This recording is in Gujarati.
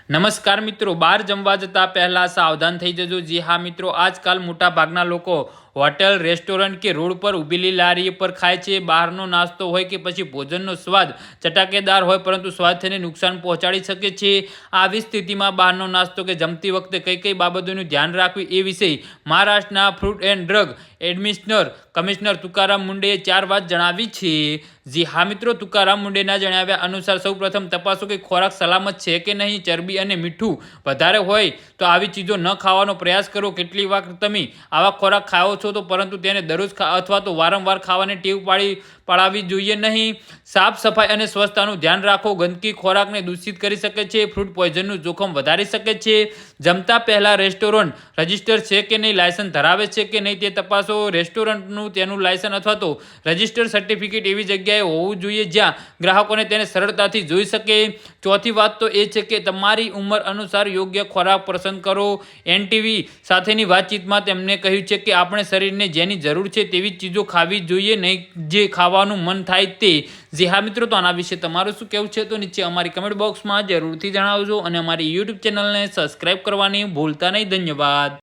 નમસ્કાર મિત્રો, બહાર જમવા જતા પહેલા સાવધાન થઈ જજો। જી હા મિત્રો, આજકાલ મોટા ભાગના લોકો હોટેલ, રેસ્ટોરન્ટ કે રોડ પર ઊભેલી લારી પર ખાય છે। બહારનો નાસ્તો હોય કે પછી ભોજનનો સ્વાદ ચટાકેદાર હોય પરંતુ સ્વાસ્થ્યને નુકસાન પહોંચાડી શકે છે। આવી સ્થિતિમાં બહારનો નાસ્તો કે જમતી વખતે કઈ કઈ બાબતોનું ધ્યાન રાખવું એ વિશે મહારાષ્ટ્રના food and drug administration commissioner Tukaram મુંડેએ 4 વાત જણાવી છે। જી હા મિત્રો, તુકારામ મુંડેના જણાવ્યા અનુસાર સૌપ્રથમ તપાસો કે ખોરાક સલામત છે કે નહીં। ચરબી અને મીઠું વધારે હોય તો આવી ચીજો ન ખાવાનો પ્રયાસ કરો। કેટલી વાર તમે આવા ખોરાક ખાઓ છો તો પરંતુ તેને દરરોજ અથવા તો વારંવાર ખાવાની ટેવ પાડવી જોઈએ નહીં। સાફ સફાઈ અને સ્વચ્છતાનું ધ્યાન રાખો। ગંદકી ખોરાકને દૂષિત કરી શકે છે, ફૂડ પોઈઝનનું જોખમ વધારી શકે છે। જમતા પહેલા રેસ્ટોરન્ટ રજિસ્ટર છે કે નહીં, લાયસન્સ ધરાવે છે કે નહીં તે તપાસો। રેસ્ટોરન્ટનું તેનું લાયસન્સ અથવા તો રજિસ્ટર સર્ટિફિકેટ એવી જગ્યાએ હોવું જોઈએ જ્યાં ગ્રાહકોને તેને સરળતાથી જોઈ શકે। ચોથી વાત તો એ છે કે તમારી ઉંમર અનુસાર યોગ્ય ખોરાક પસંદ કરો। એનટીવી સાથેની વાતચીતમાં તેમણે કહ્યું છે કે આપણે શરીરને જેની જરૂર છે તેવી ચીજો ખાવી જોઈએ, નહીં જે ખાવાનું મન થાય તે। જી હા મિત્રો, તો આના વિશે તમારું શું કહેવું છે તો નીચે અમારી કમેન્ટ બોક્સમાં જરૂરથી જણાવજો અને અમારી યુટ્યુબ ચેનલને સબસ્ક્રાઈબ કરવાની ભૂલતા નહીં। ધન્યવાદ।